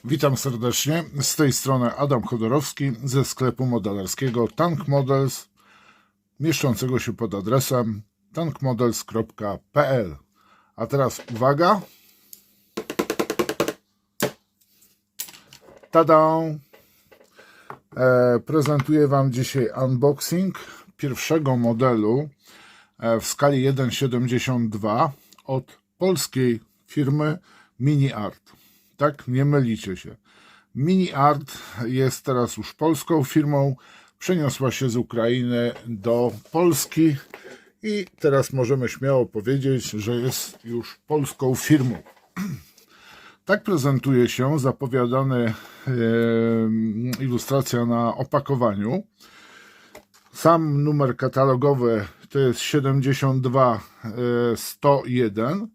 Witam serdecznie, z tej strony Adam Chodorowski ze sklepu modelarskiego Tank Models, mieszczącego się pod adresem tankmodels.pl. A teraz uwaga! Tada! Prezentuję Wam dzisiaj unboxing pierwszego modelu w skali 1,72 od polskiej firmy Mini Art. Tak, nie mylicie się. Mini Art jest teraz już polską firmą, przeniosła się z Ukrainy do Polski i teraz możemy śmiało powiedzieć, że jest już polską firmą. Tak prezentuje się zapowiadany ilustracja na opakowaniu. Sam numer katalogowy to jest 72101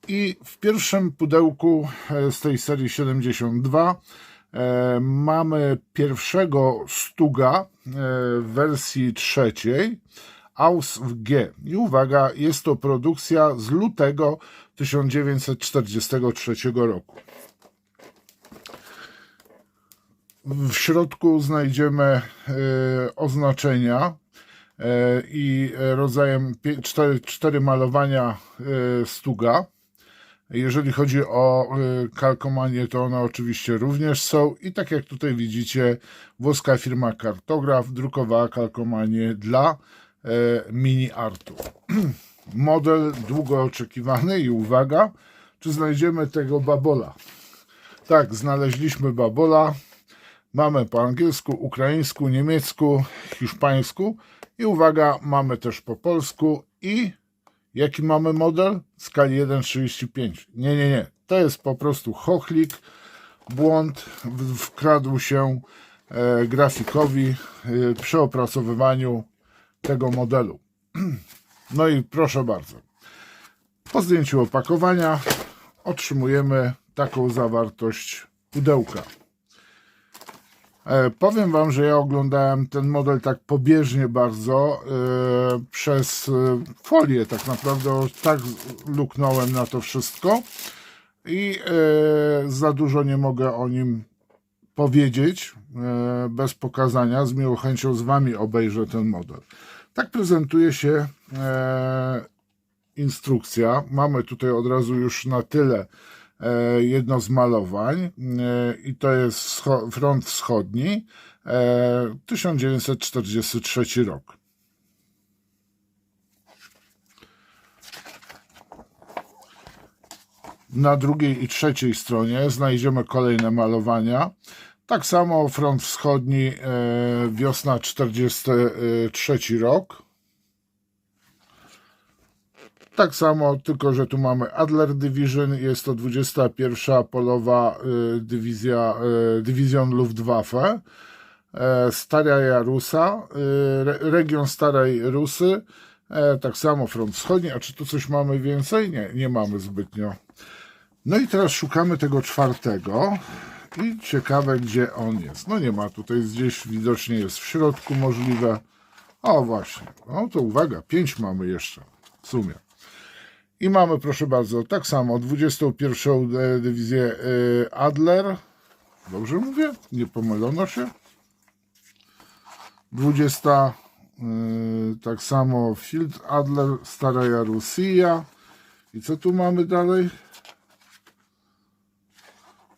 i w pierwszym pudełku z tej serii 72 mamy pierwszego Stuga w wersji trzeciej AUS w G. I uwaga, jest to produkcja z lutego 1943 roku. W środku znajdziemy oznaczenia i rodzajem 4 malowania Stuga. Jeżeli chodzi o kalkomanię, to one oczywiście również są i tak jak tutaj widzicie, włoska firma Kartograf drukowała kalkomanię dla Mini Artu. Model długo oczekiwany i uwaga, czy znajdziemy tego babola? Tak, znaleźliśmy babola. Mamy po angielsku, ukraińsku, niemiecku, hiszpańsku i uwaga, mamy też po polsku. I jaki mamy model? W skali 1,35. Nie. To jest po prostu chochlik, błąd, wkradł się grafikowi przy opracowywaniu tego modelu. No i proszę bardzo. Po zdjęciu opakowania otrzymujemy taką zawartość pudełka. Powiem Wam, że ja oglądałem ten model tak pobieżnie bardzo przez folię, tak naprawdę tak luknąłem na to wszystko i za dużo nie mogę o nim powiedzieć bez pokazania. Z miłą chęcią z Wami obejrzę ten model. Tak prezentuje się instrukcja. Mamy tutaj od razu już na tyle jedno z malowań i to jest front wschodni, 1943 rok. Na drugiej i trzeciej stronie znajdziemy kolejne malowania. Tak samo front wschodni, wiosna 43 rok. Tak samo, tylko że tu mamy Adler Division, jest to 21. polowa dywizja, Dywizjon Luftwaffe, Staraja Rusa, region Starej Rusy, tak samo front wschodni. A czy tu coś mamy więcej? Nie mamy zbytnio. No i teraz szukamy tego czwartego i ciekawe, gdzie on jest. No nie ma tutaj, gdzieś widocznie jest w środku możliwe. O właśnie, no to uwaga, 5 mamy jeszcze w sumie. I mamy, proszę bardzo, tak samo 21. dywizję Adler. Dobrze mówię? Nie pomylono się? 20. Tak samo Field Adler, Staraja Rusja. I co tu mamy dalej?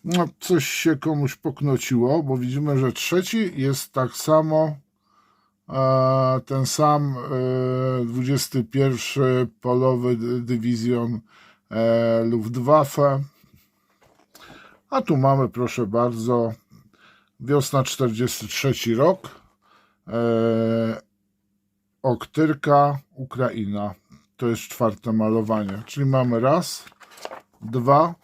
No, coś się komuś poknociło, bo widzimy, że trzeci jest tak samo ten sam 21. polowy dywizjon Luftwaffe. A tu mamy, proszę bardzo, wiosna 43 rok, Oktyrka, Ukraina. To jest czwarte malowanie, czyli mamy raz, dwa,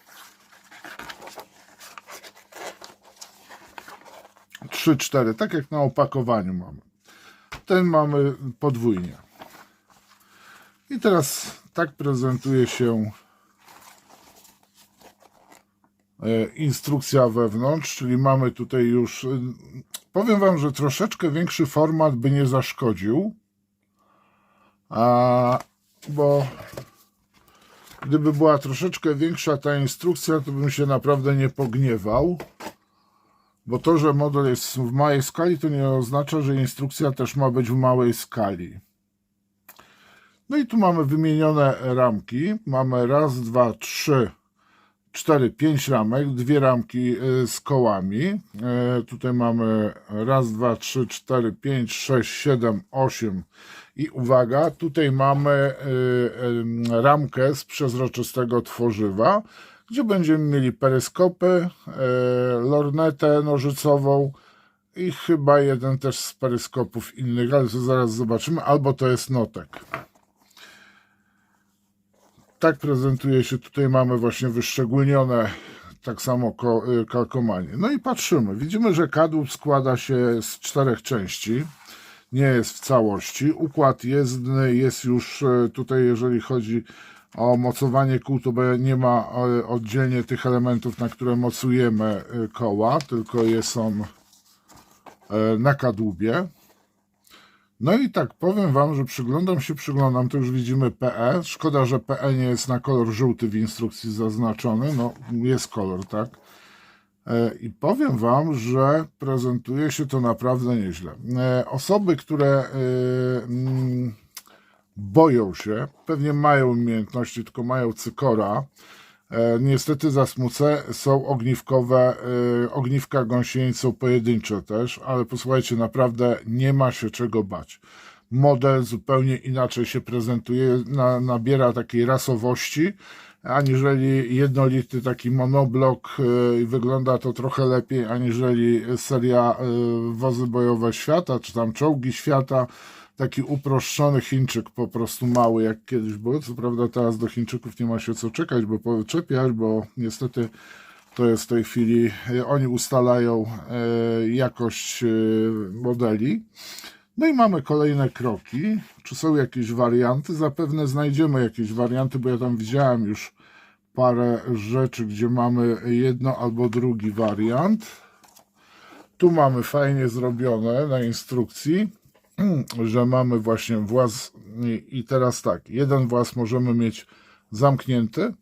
trzy, cztery, tak jak na opakowaniu mamy. Ten mamy podwójnie. I teraz tak prezentuje się instrukcja wewnątrz, czyli mamy tutaj już, powiem Wam, że troszeczkę większy format by nie zaszkodził, bo Gdyby była troszeczkę większa ta instrukcja, to bym się naprawdę nie pogniewał. Bo to, że model jest w małej skali, to nie oznacza, że instrukcja też ma być w małej skali. No i tu mamy wymienione ramki. Mamy raz, dwa, trzy, 4, 5 ramek, dwie ramki z kołami. Tutaj mamy raz, dwa, 3, 4, 5, 6, 7, 8 i uwaga, tutaj mamy ramkę z przezroczystego tworzywa, gdzie będziemy mieli peryskopy, lornetę nożycową i chyba jeden też z peryskopów innych, ale to zaraz zobaczymy, albo to jest notek. Tak prezentuje się, tutaj mamy właśnie wyszczególnione tak samo kalkomanie. No i patrzymy, widzimy, że kadłub składa się z 4 części, nie jest w całości. Układ jezdny jest już tutaj, jeżeli chodzi o mocowanie kół, to nie ma oddzielnie tych elementów, na które mocujemy koła, tylko są na kadłubie. No i tak powiem wam, że przyglądam, to już widzimy PE. Szkoda, że PE nie jest na kolor żółty w instrukcji zaznaczony. No, jest kolor, tak? I powiem wam, że prezentuje się to naprawdę nieźle. Osoby, które boją się, pewnie mają umiejętności, tylko mają cykora. Niestety za smuce są ogniwka gąsienic są pojedyncze też, ale posłuchajcie, naprawdę nie ma się czego bać. Model zupełnie inaczej się prezentuje, nabiera takiej rasowości, aniżeli jednolity taki monoblok. Wygląda to trochę lepiej, aniżeli seria wozy bojowe świata, czy tam czołgi świata. Taki uproszczony Chińczyk, po prostu mały, jak kiedyś był. Co prawda teraz do Chińczyków nie ma się co czekać, bo poczepiać, bo niestety to jest w tej chwili, oni ustalają jakość modeli. No i mamy kolejne kroki. Czy są jakieś warianty? Zapewne znajdziemy jakieś warianty, bo ja tam widziałem już parę rzeczy, gdzie mamy jedno albo drugi wariant. Tu mamy fajnie zrobione na instrukcji, że mamy właśnie właz i teraz tak, jeden właz możemy mieć zamknięty,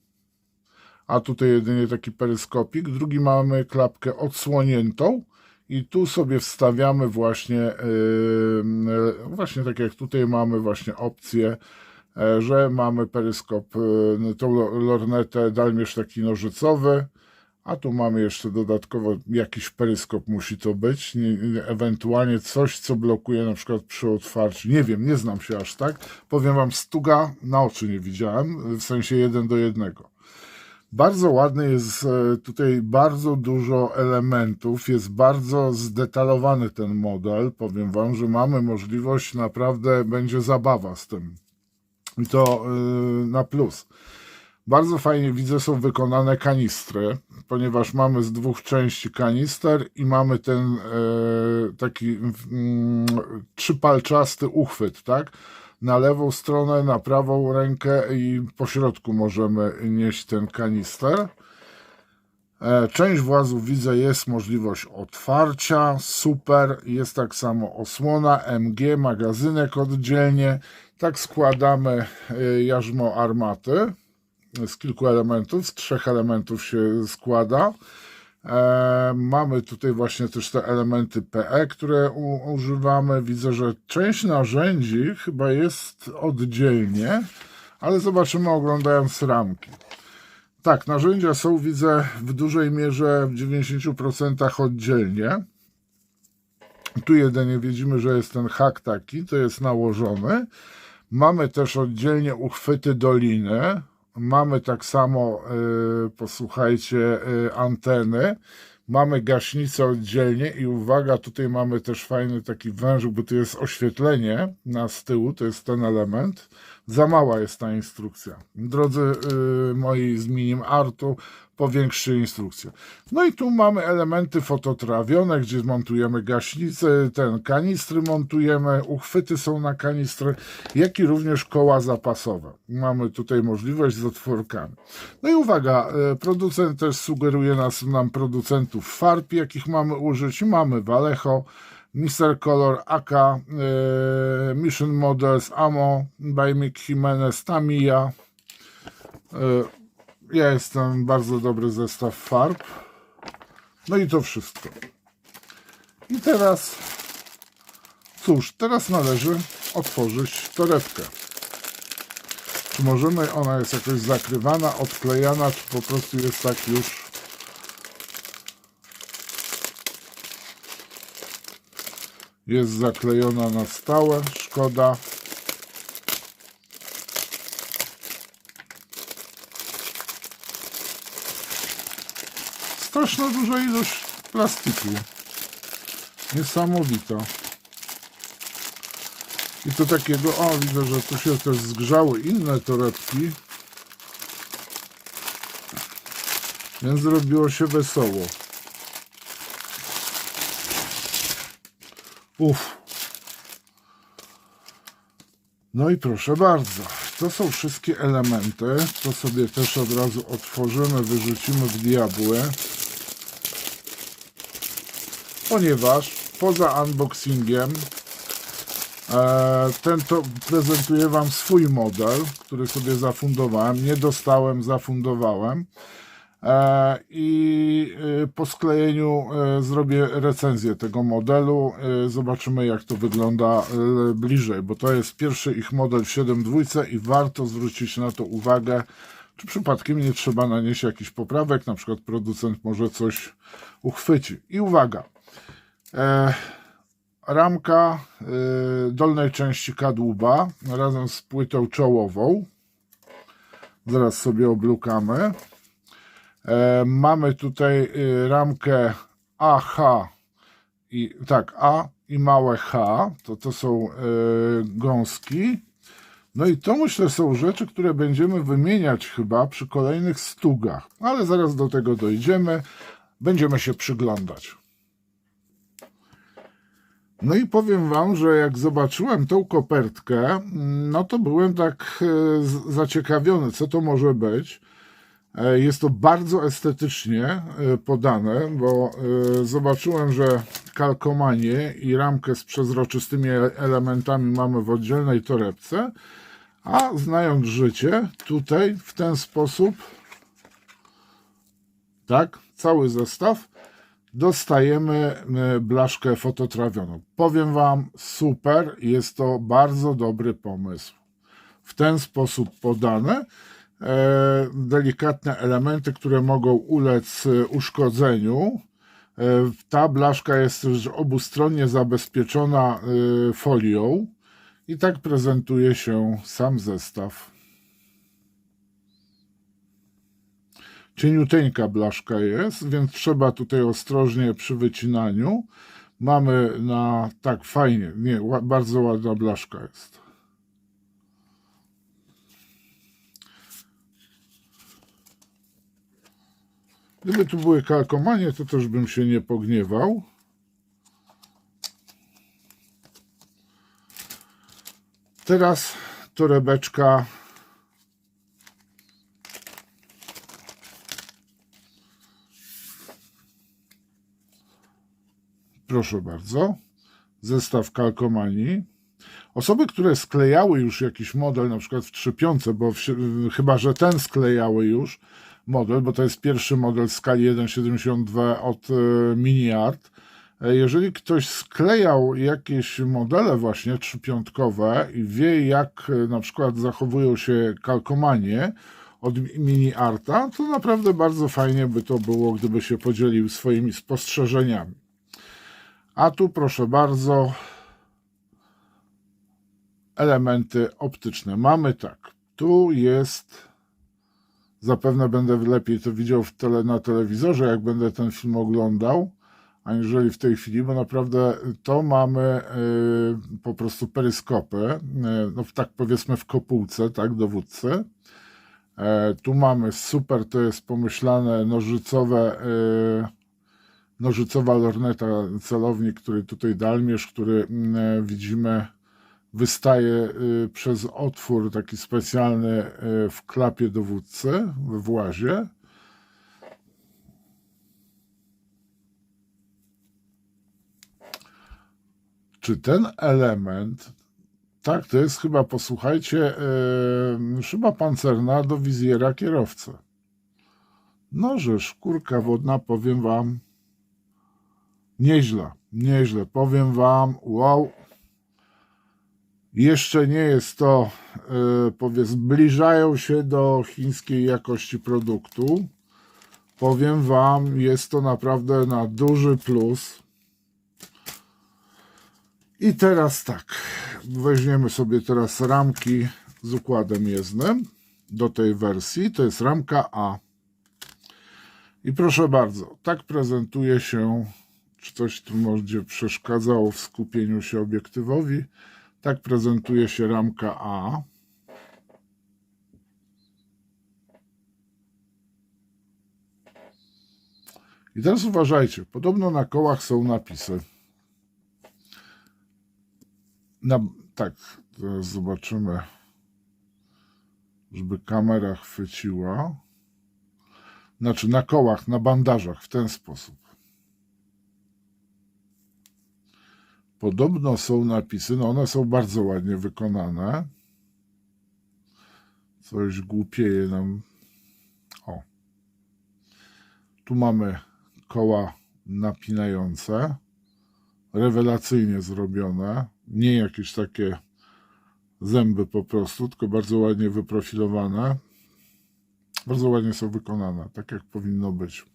a tutaj jedynie taki peryskopik, drugi mamy klapkę odsłoniętą i tu sobie wstawiamy właśnie, właśnie tak jak tutaj mamy właśnie opcję, że mamy peryskop, tą lornetę, dalmierz taki nożycowy, a tu mamy jeszcze dodatkowo jakiś peryskop musi to być, ewentualnie coś, co blokuje na przykład przy otwarciu. Nie wiem, nie znam się aż tak. Powiem wam, stuga na oczy nie widziałem, w sensie 1:1. Bardzo ładny jest tutaj, bardzo dużo elementów, jest bardzo zdetalowany ten model. Powiem wam, że mamy możliwość, naprawdę będzie zabawa z tym. I to na plus. Bardzo fajnie widzę, są wykonane kanistry, ponieważ mamy z dwóch części kanister i mamy ten taki trzypalczasty uchwyt, tak? Na lewą stronę, na prawą rękę i po środku możemy nieść ten kanister. Część włazów widzę, jest możliwość otwarcia, super, jest tak samo osłona, MG, magazynek oddzielnie. Tak składamy jarzmo armaty. Z kilku elementów, z 3 elementów się składa. Mamy tutaj właśnie też te elementy PE, które używamy. Widzę, że część narzędzi chyba jest oddzielnie, ale zobaczymy oglądając ramki. Tak, narzędzia są, widzę, w dużej mierze, w 90% oddzielnie. Tu jedynie widzimy, że jest ten hak taki, to jest nałożony. Mamy też oddzielnie uchwyty doliny. Mamy tak samo, posłuchajcie, anteny. Mamy gaśnicę oddzielnie i uwaga, tutaj mamy też fajny taki wężyk, bo tu jest oświetlenie z tyłu, to jest ten element. Za mała jest ta instrukcja. Drodzy moi z Minimartu, powiększcie instrukcję. No i tu mamy elementy fototrawione, gdzie montujemy gaśnicę, kanistry montujemy, uchwyty są na kanistry, jak i również koła zapasowe. Mamy tutaj możliwość z otworkami. No i uwaga, producent też sugeruje nam producentów farb, jakich mamy użyć. Mamy Vallejo, Mr. Color, AK, Mission Models, Ammo, by Mick Jimenez, Tamiya. Jest ten bardzo dobry zestaw farb. No i to wszystko. I teraz, cóż, teraz należy otworzyć torebkę. Czy możemy, ona jest jakoś zakrywana, odklejana, czy po prostu jest tak już jest zaklejona na stałe, szkoda. Straszna duża ilość plastiku. Niesamowita. I to takiego, o widzę, że tu się też zgrzały inne torebki. Więc zrobiło się wesoło. Uff. No i proszę bardzo. To są wszystkie elementy. To sobie też od razu otworzymy, wyrzucimy w diabłę. Ponieważ poza unboxingiem to prezentuję Wam swój model, który sobie zafundowałem. Nie dostałem, zafundowałem. I po sklejeniu zrobię recenzję tego modelu. Zobaczymy, jak to wygląda bliżej, bo to jest pierwszy ich model w 7.2 i warto zwrócić na to uwagę, czy przypadkiem nie trzeba nanieść jakichś poprawek, na przykład producent może coś uchwyci. I uwaga, ramka dolnej części kadłuba razem z płytą czołową. Zaraz sobie oblukamy. Mamy tutaj ramkę AH i tak A i małe H, to są gąski. No i to myślę są rzeczy, które będziemy wymieniać chyba przy kolejnych stugach, ale zaraz do tego dojdziemy, będziemy się przyglądać. No i powiem Wam, że jak zobaczyłem tą kopertkę, no to byłem tak zaciekawiony, co to może być. Jest to bardzo estetycznie podane, bo zobaczyłem, że kalkomanię i ramkę z przezroczystymi elementami mamy w oddzielnej torebce, a znając życie, tutaj w ten sposób, tak, cały zestaw, dostajemy blaszkę fototrawioną. Powiem Wam, super, jest to bardzo dobry pomysł. W ten sposób podane, delikatne elementy, które mogą ulec uszkodzeniu. Ta blaszka jest też obustronnie zabezpieczona folią i tak prezentuje się sam zestaw. Cieniuteńka blaszka jest, więc trzeba tutaj ostrożnie przy wycinaniu. Mamy na tak fajnie, nie, bardzo ładna blaszka jest. Gdyby tu były kalkomanie, to też bym się nie pogniewał. Teraz torebeczka proszę bardzo, zestaw kalkomanii. Osoby, które sklejały już jakiś model, na przykład w 3.5, bo chyba że ten sklejały już model, bo to jest pierwszy model w skali 1.72 od MiniArt. Jeżeli ktoś sklejał jakieś modele właśnie 3.5 i wie, jak na przykład zachowują się kalkomanie od MiniArta, to naprawdę bardzo fajnie by to było, gdyby się podzielił swoimi spostrzeżeniami. A tu proszę bardzo, elementy optyczne. Mamy tak, tu jest, zapewne będę lepiej to widział na telewizorze, jak będę ten film oglądał, aniżeli w tej chwili, bo naprawdę to mamy po prostu peryskopy, no tak powiedzmy w kopułce, tak, dowódcy. Tu mamy super, to jest pomyślane nożycowa lorneta, celownik, który tutaj dalmierz, który widzimy wystaje przez otwór taki specjalny w klapie dowódcy, we włazie. Czy ten element Tak, to jest chyba, posłuchajcie, szyba pancerna do wizjera kierowcy. No, że szkórka wodna, powiem wam, nieźle, nieźle, powiem wam, wow. Jeszcze nie jest to, powiedzmy, zbliżają się do chińskiej jakości produktu. Powiem wam, jest to naprawdę na duży plus. I teraz tak, weźmiemy sobie teraz ramki z układem jezdnym do tej wersji. To jest ramka A. I proszę bardzo, tak prezentuje się, czy coś tu może przeszkadzało w skupieniu się obiektywowi. Tak prezentuje się ramka A. I teraz uważajcie, podobno na kołach są napisy. Tak, teraz zobaczymy, żeby kamera chwyciła. Znaczy na kołach, na bandażach, w ten sposób. Podobno są napisy, no one są bardzo ładnie wykonane. Coś głupieje nam. O. Tu mamy koła napinające. Rewelacyjnie zrobione. Nie jakieś takie zęby po prostu, tylko bardzo ładnie wyprofilowane. Bardzo ładnie są wykonane, tak jak powinno być.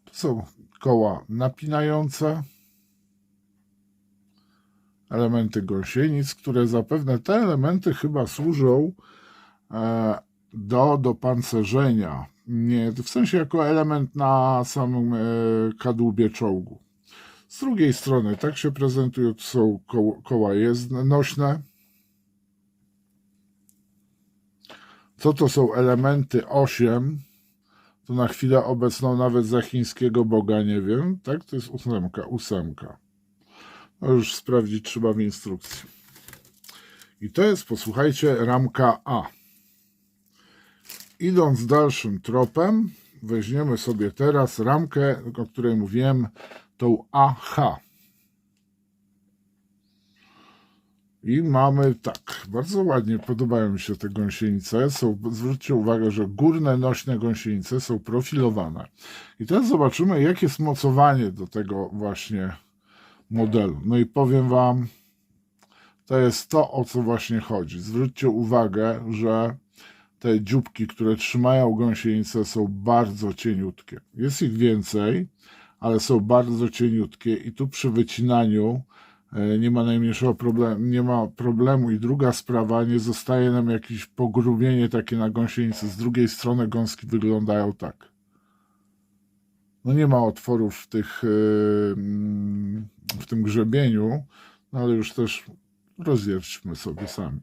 To są koła napinające. Elementy gąsienic, które zapewne te elementy chyba służą do dopancerzenia. Nie, w sensie jako element na samym kadłubie czołgu. Z drugiej strony tak się prezentują, to są koła nośne. Co to są elementy 8? To na chwilę obecną nawet za chińskiego Boga nie wiem. Tak, to jest 8. No już sprawdzić trzeba w instrukcji. I to jest, posłuchajcie, ramka A. Idąc dalszym tropem, weźmiemy sobie teraz ramkę, o której mówiłem, tą AH. I mamy tak, bardzo ładnie podobają mi się te gąsienice. Zwróćcie uwagę, że górne nośne gąsienice są profilowane. I teraz zobaczymy, jakie jest mocowanie do tego właśnie modelu. No i powiem wam, to jest to, o co właśnie chodzi. Zwróćcie uwagę, że te dzióbki, które trzymają gąsienice, są bardzo cieniutkie. Jest ich więcej, ale są bardzo cieniutkie i tu przy wycinaniu nie ma najmniejszego problemu, nie ma problemu. I druga sprawa, nie zostaje nam jakieś pogrubienie takie na gąsienicy. Z drugiej strony gąski wyglądają tak. No nie ma otworów w tym grzebieniu, no ale już też rozwierćmy sobie sami.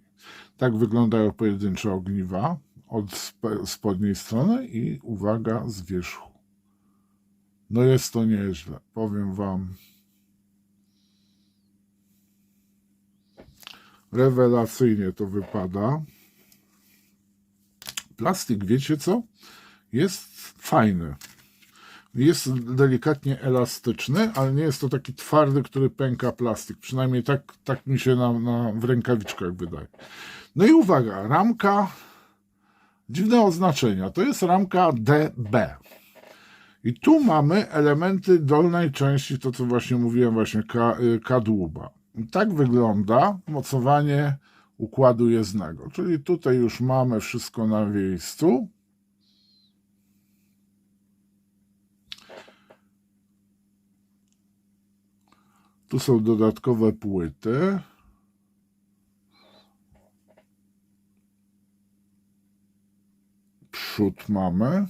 Tak wyglądają pojedyncze ogniwa od spodniej strony i uwaga, z wierzchu. No jest to nieźle, powiem wam. Rewelacyjnie to wypada. Plastik, wiecie co? Jest fajny. Jest delikatnie elastyczny, ale nie jest to taki twardy, który pęka plastik. Przynajmniej tak mi się w rękawiczkach wydaje. No i uwaga, ramka, dziwne oznaczenia, to jest ramka DB. I tu mamy elementy dolnej części, to co właśnie mówiłem, właśnie kadłuba. I tak wygląda mocowanie układu jezdnego. Czyli tutaj już mamy wszystko na miejscu. Tu są dodatkowe płyty. Przód mamy.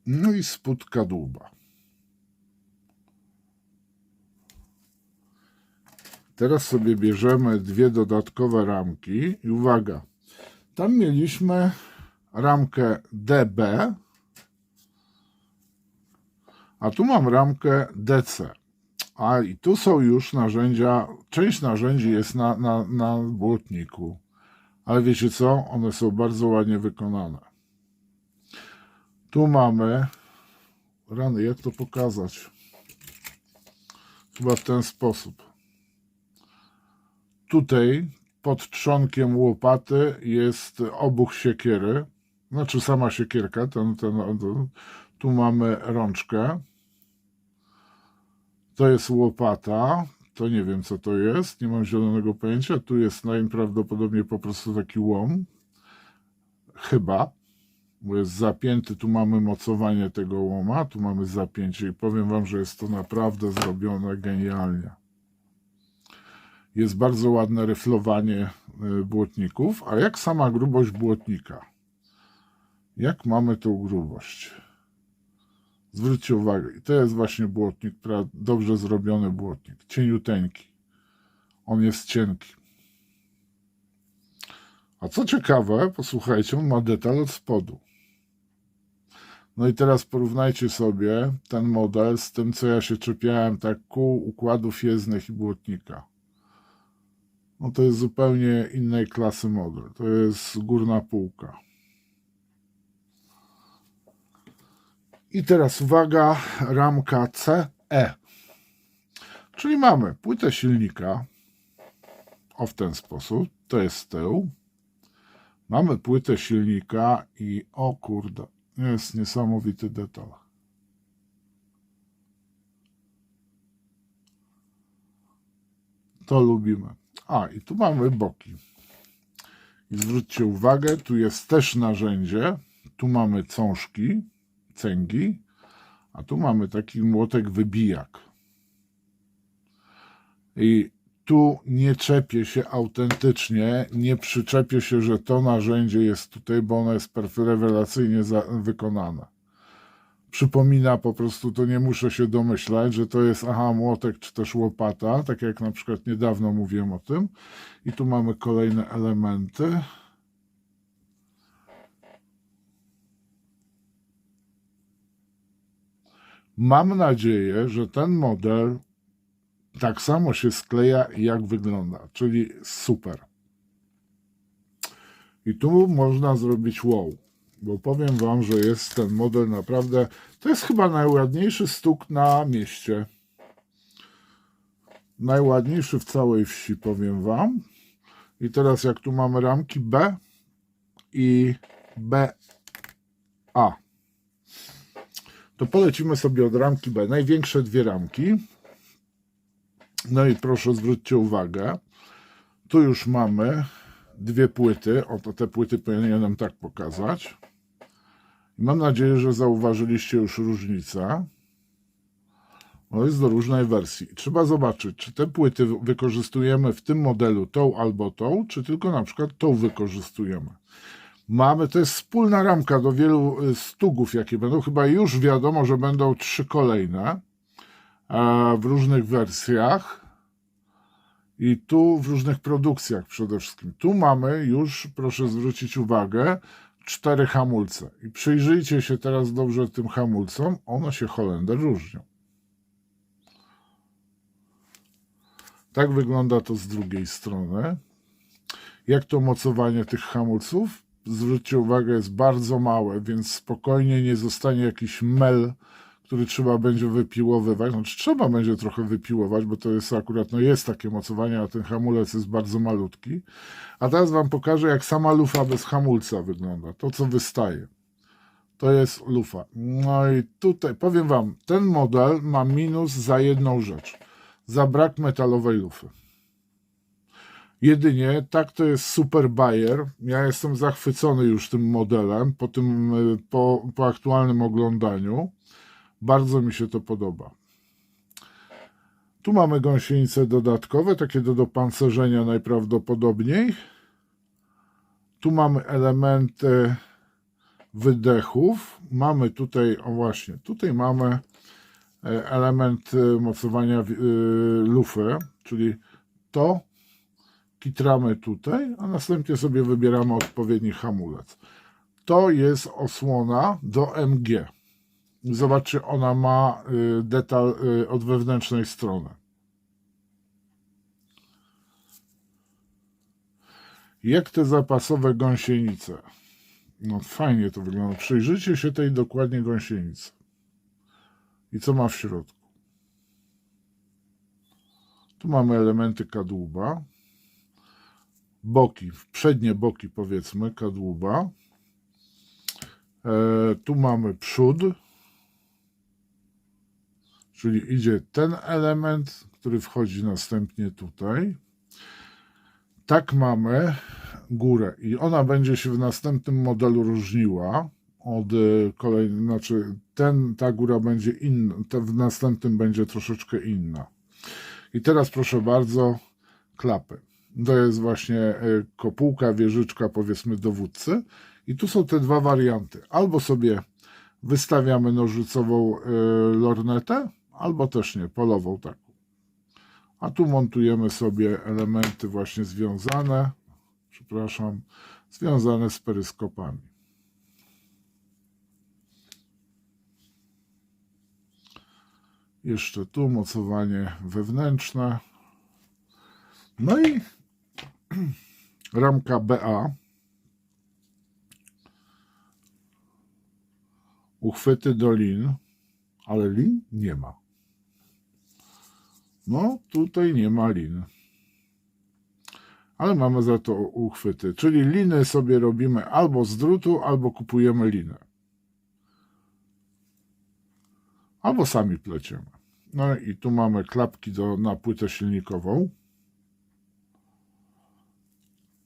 No i spód kadłuba. Teraz sobie bierzemy dwie dodatkowe ramki i uwaga, tam mieliśmy ramkę DB, a tu mam ramkę DC. A i tu są już narzędzia, część narzędzi jest na błotniku. Ale wiecie co? One są bardzo ładnie wykonane. Tu mamy, rany, jak to pokazać? Chyba w ten sposób. Tutaj pod trzonkiem łopaty jest obuch siekiery, znaczy sama siekierka, tu mamy rączkę, to jest łopata, to nie wiem co to jest, nie mam zielonego pojęcia, tu jest najprawdopodobniej po prostu taki łom, chyba, bo jest zapięty, tu mamy mocowanie tego łoma, tu mamy zapięcie i powiem wam, że jest to naprawdę zrobione genialnie. Jest bardzo ładne ryflowanie błotników, a jak sama grubość błotnika? Jak mamy tą grubość? Zwróćcie uwagę, i to jest właśnie błotnik, dobrze zrobiony błotnik, cieniuteńki. On jest cienki. A co ciekawe, posłuchajcie, on ma detal od spodu. No i teraz porównajcie sobie ten model z tym, co ja się czepiałem, tak kół układów jezdnych i błotnika. No to jest zupełnie innej klasy model. To jest górna półka. I teraz uwaga, ramka CE. Czyli mamy płytę silnika, o w ten sposób, to jest tył. Mamy płytę silnika i o kurde, jest niesamowity detal. To lubimy. A, i tu mamy boki. I zwróćcie uwagę, tu jest też narzędzie, tu mamy cążki, cęgi, a tu mamy taki młotek wybijak. I tu nie czepię się autentycznie, nie przyczepię się, że to narzędzie jest tutaj, bo ono jest rewelacyjnie wykonane. Przypomina po prostu, to nie muszę się domyślać, że to jest młotek czy też łopata, tak jak na przykład niedawno mówiłem o tym. I tu mamy kolejne elementy. Mam nadzieję, że ten model tak samo się skleja, jak wygląda, czyli super. I tu można zrobić wow, bo powiem wam, że jest ten model naprawdę, to jest chyba najładniejszy stuk na mieście. Najładniejszy w całej wsi, powiem wam. I teraz jak tu mamy ramki B i BA, to polecimy sobie od ramki B. Największe dwie ramki. No i proszę zwróćcie uwagę, tu już mamy dwie płyty. Oto te płyty powinienem tak pokazać. I mam nadzieję, że zauważyliście już różnicę. No jest do różnej wersji. Trzeba zobaczyć, czy te płyty wykorzystujemy w tym modelu tą albo tą, czy tylko na przykład tą wykorzystujemy. To jest wspólna ramka do wielu stugów, jakie będą. Chyba już wiadomo, że będą 3 kolejne w różnych wersjach i tu w różnych produkcjach przede wszystkim. Tu mamy już, proszę zwrócić uwagę, 4 hamulce. I przyjrzyjcie się teraz dobrze tym hamulcom. One się Holender różnią. Tak wygląda to z drugiej strony. Jak to mocowanie tych hamulców? Zwróćcie uwagę, jest bardzo małe, więc spokojnie nie zostanie jakiś mel, który trzeba będzie wypiłowywać. Znaczy trzeba będzie trochę wypiłować, bo to jest akurat, jest takie mocowanie, a ten hamulec jest bardzo malutki. A teraz wam pokażę, jak sama lufa bez hamulca wygląda. To, co wystaje. To jest lufa. No i tutaj, powiem wam, ten model ma minus za jedną rzecz. Za brak metalowej lufy. Jedynie tak, to jest super bajer. Ja jestem zachwycony już tym modelem po aktualnym oglądaniu. Bardzo mi się to podoba. Tu mamy gąsienice dodatkowe, takie do dopancerzenia najprawdopodobniej. Tu mamy elementy wydechów. Mamy tutaj, o właśnie, tutaj mamy element mocowania lufy, czyli to kitramy tutaj, a następnie sobie wybieramy odpowiedni hamulec. To jest osłona do MG. Zobaczcie, ona ma detal od wewnętrznej strony. Jak te zapasowe gąsienice. No fajnie to wygląda. Przyjrzyjcie się tej dokładnie gąsienicy. I co ma w środku? Tu mamy elementy kadłuba. boki, przednie boki powiedzmy kadłuba. Tu mamy przód, czyli idzie ten element, który wchodzi następnie tutaj. Tak mamy górę i ona będzie się w następnym modelu różniła od kolejnej, znaczy ta góra będzie inna, w następnym będzie troszeczkę inna. I teraz proszę bardzo, klapy. To jest właśnie kopułka, wieżyczka powiedzmy dowódcy i tu są te dwa warianty. Albo sobie wystawiamy nożycową lornetę, albo też nie, polową taką. A tu montujemy sobie elementy właśnie związane z peryskopami. Jeszcze tu mocowanie wewnętrzne. No i ramka BA. Uchwyty do lin, ale lin nie ma. No, tutaj nie ma lin. Ale mamy za to uchwyty, czyli liny sobie robimy albo z drutu, albo kupujemy linę. Albo sami pleciemy. No i tu mamy klapki na płytę silnikową.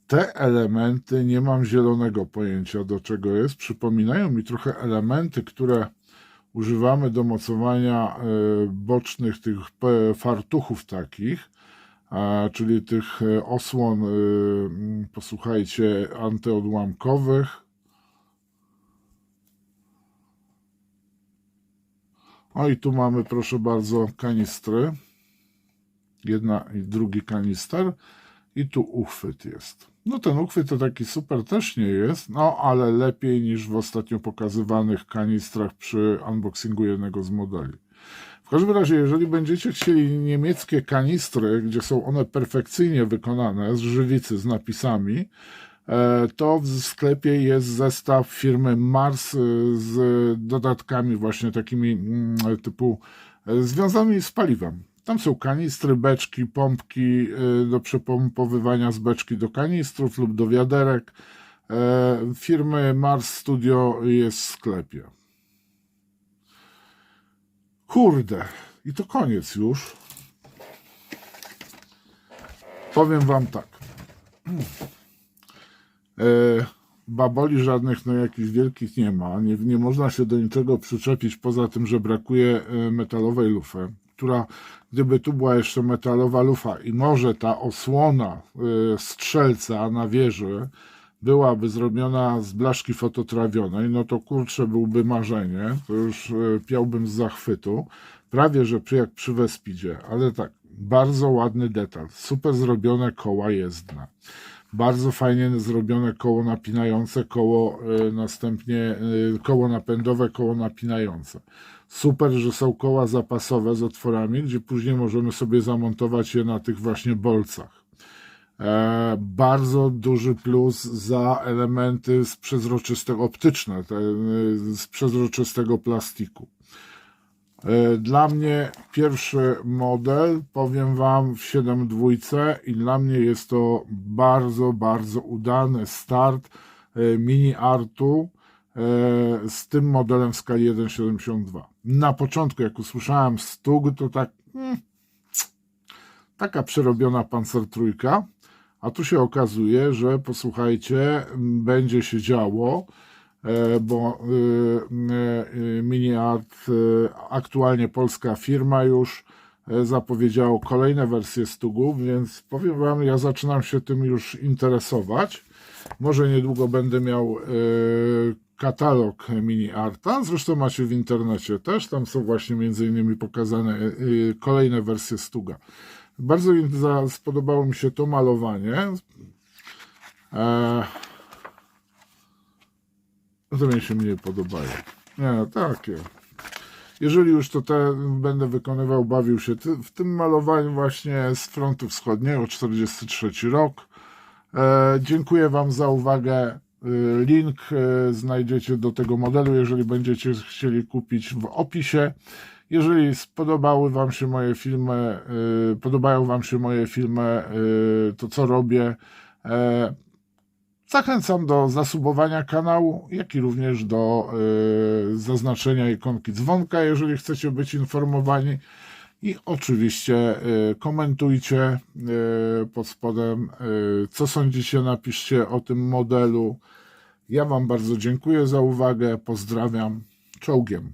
Te elementy, nie mam zielonego pojęcia do czego jest, przypominają mi trochę elementy, które używamy do mocowania bocznych tych fartuchów takich, czyli tych osłon, posłuchajcie, antyodłamkowych. O i tu mamy, proszę bardzo, kanistry. Jedna i drugi kanister. I tu uchwyt jest. No ten uchwyt to taki super też nie jest, no ale lepiej niż w ostatnio pokazywanych kanistrach przy unboxingu jednego z modeli. W każdym razie, jeżeli będziecie chcieli niemieckie kanistry, gdzie są one perfekcyjnie wykonane, z żywicy, z napisami, to w sklepie jest zestaw firmy Mars z dodatkami właśnie takimi typu związanymi z paliwem. Tam są kanistry, beczki, pompki do przepompowywania z beczki do kanistrów lub do wiaderek. Firmy Mars Studio jest w sklepie. Kurde, i to koniec już. Powiem wam tak. Baboli żadnych, no jakichś wielkich nie ma. Nie można się do niczego przyczepić, poza tym, że brakuje metalowej lufy, która, gdyby tu była jeszcze metalowa lufa i może ta osłona strzelca na wieży byłaby zrobiona z blaszki fototrawionej, no to kurczę, byłby marzenie, to już piałbym z zachwytu, prawie że jak przy Vespidzie, ale tak, bardzo ładny detal, super zrobione koła jezdne. Bardzo fajnie zrobione koło napinające, następnie koło napędowe, koło napinające. Super, że są koła zapasowe z otworami, gdzie później możemy sobie zamontować je na tych właśnie bolcach. Bardzo duży plus za elementy z przezroczystego, optyczne, z przezroczystego plastiku. Dla mnie pierwszy model, powiem wam, w 7.2 i dla mnie jest to bardzo, bardzo udany start mini artu z tym modelem w skali 1.72. Na początku, jak usłyszałem Stug, to tak taka przerobiona Panzer trójka, a tu się okazuje, że posłuchajcie, będzie się działo, bo MiniArt, aktualnie polska firma już zapowiedziało kolejne wersje Stugów, więc powiem wam, ja zaczynam się tym już interesować. Może niedługo będę miał katalog MiniArta, zresztą macie w internecie też, tam są właśnie między innymi pokazane kolejne wersje Stuga. Bardzo spodobało mi się to malowanie. To mnie się mniej podobają. Nie, takie. Jeżeli już to będę wykonywał, bawił się w tym malowaniu właśnie z frontu wschodniego, 43 rok. Dziękuję wam za uwagę. Link znajdziecie do tego modelu, jeżeli będziecie chcieli kupić, w opisie. Jeżeli podobają wam się moje filmy, to co robię, Zachęcam do zasubowania kanału, jak i również do zaznaczenia ikonki dzwonka, jeżeli chcecie być informowani. I oczywiście komentujcie pod spodem, co sądzicie, napiszcie o tym modelu. Ja Wam bardzo dziękuję za uwagę, pozdrawiam, czołgiem.